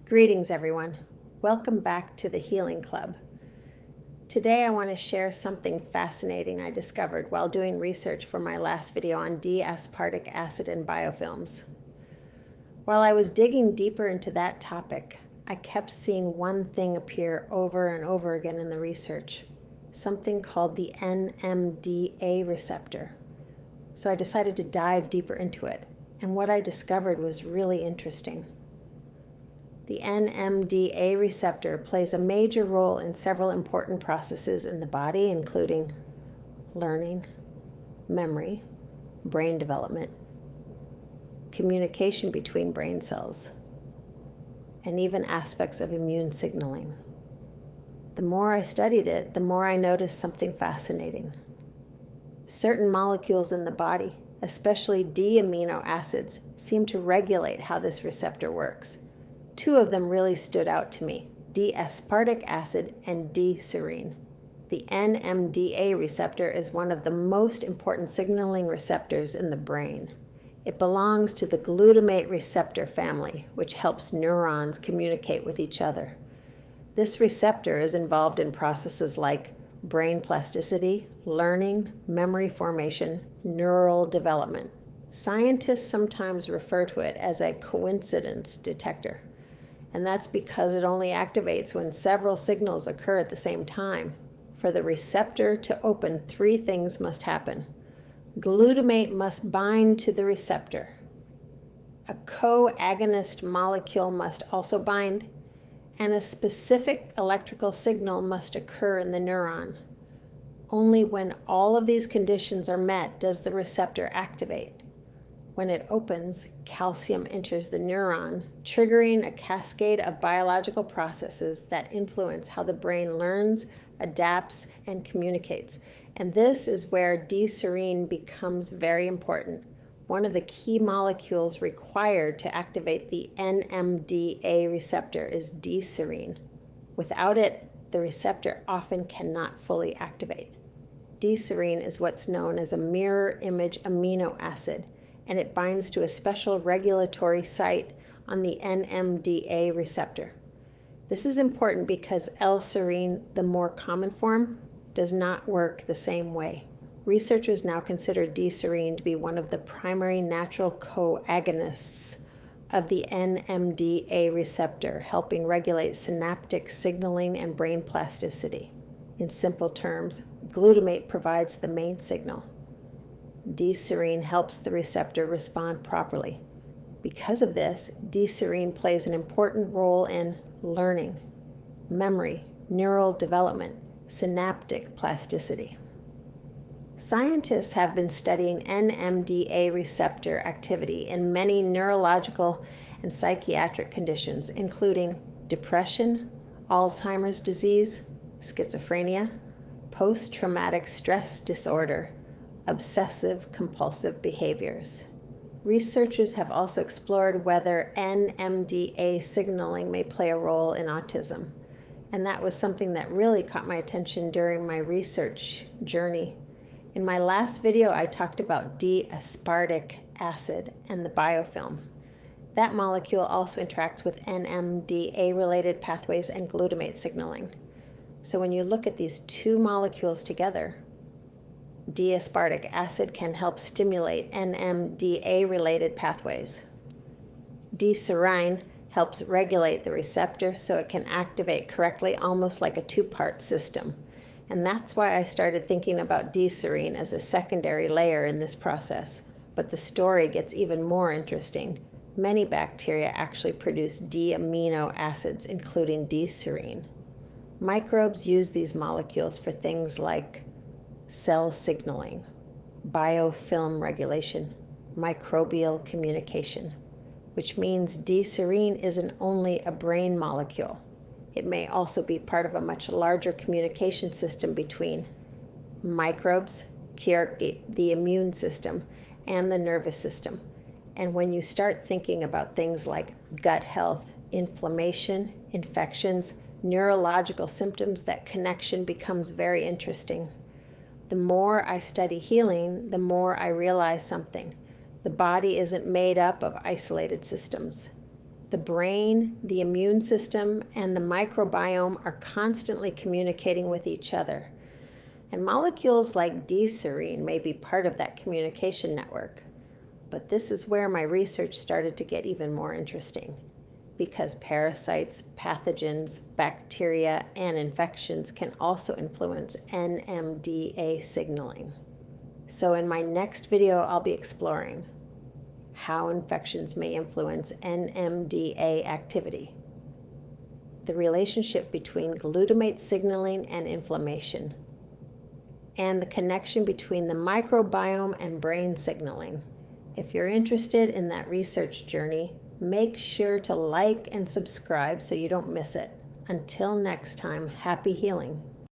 Greetings, everyone. Welcome back to the Healing Club. Today I want to share something fascinating I discovered while doing research for my last video on D-Aspartic Acid and biofilms. While I was digging deeper into that topic, I kept seeing one thing appear over and over again in the research, something called the NMDA receptor. So I decided to dive deeper into it, and what I discovered was really interesting. The NMDA receptor plays a major role in several important processes in the body, including learning, memory, brain development, communication between brain cells, and even aspects of immune signaling. The more I studied it, the more I noticed something fascinating. Certain molecules in the body, especially D-amino acids, seem to regulate how this receptor works. Two of them really stood out to me, D-Aspartic Acid and D-Serine. The NMDA receptor is one of the most important signaling receptors in the brain. It belongs to the glutamate receptor family, which helps neurons communicate with each other. This receptor is involved in processes like brain plasticity, learning, memory formation, neural development. Scientists sometimes refer to it as a coincidence detector. And that's because it only activates when several signals occur at the same time. For the receptor to open, three things must happen. Glutamate must bind to the receptor. A co-agonist molecule must also bind, and a specific electrical signal must occur in the neuron. Only when all of these conditions are met does the receptor activate. When it opens, calcium enters the neuron, triggering a cascade of biological processes that influence how the brain learns, adapts, and communicates. And this is where D-Serine becomes very important, one of the key molecules required to activate the NMDA receptor is D-Serine. Without it, the receptor often cannot fully activate. D-Serine is what's known as a mirror image amino acid, and it binds to a special regulatory site on the NMDA receptor. This is important because L-serine, the more common form, does not work the same way. Researchers now consider D-serine to be one of the primary natural co-agonists of the NMDA receptor, helping regulate synaptic signaling and brain plasticity. In simple terms, glutamate provides the main signal. D-serine helps the receptor respond properly. Because of this, D-serine plays an important role in learning, memory, neural development, synaptic plasticity. Scientists have been studying NMDA receptor activity in many neurological and psychiatric conditions, including depression, Alzheimer's disease, schizophrenia, post-traumatic stress disorder, obsessive-compulsive behaviors. Researchers have also explored whether NMDA signaling may play a role in autism, and that was something that really caught my attention during my research journey. In my last video, I talked about D-Aspartic Acid and the biofilm. That molecule also interacts with NMDA-related pathways and glutamate signaling. So when you look at these two molecules together, D-aspartic acid can help stimulate NMDA-related pathways. D-Serine helps regulate the receptor so it can activate correctly, almost like a two-part system. And that's why I started thinking about D-Serine as a secondary layer in this process. But the story gets even more interesting. Many bacteria actually produce D-amino acids, including D-Serine. Microbes use these molecules for things like cell signaling, biofilm regulation, microbial communication, which means D-Serine isn't only a brain molecule. It may also be part of a much larger communication system between microbes, the immune system, and the nervous system. And when you start thinking about things like gut health, inflammation, infections, neurological symptoms, that connection becomes very interesting. The more I study healing, the more I realize something. The body isn't made up of isolated systems. The brain, the immune system, and the microbiome are constantly communicating with each other. And molecules like D-Serine may be part of that communication network. But this is where my research started to get even more interesting, because parasites, pathogens, bacteria, and infections can also influence NMDA signaling. So in my next video, I'll be exploring how infections may influence NMDA activity, the relationship between glutamate signaling and inflammation, and the connection between the microbiome and brain signaling. If you're interested in that research journey, make sure to like and subscribe so you don't miss it. Until next time, happy healing.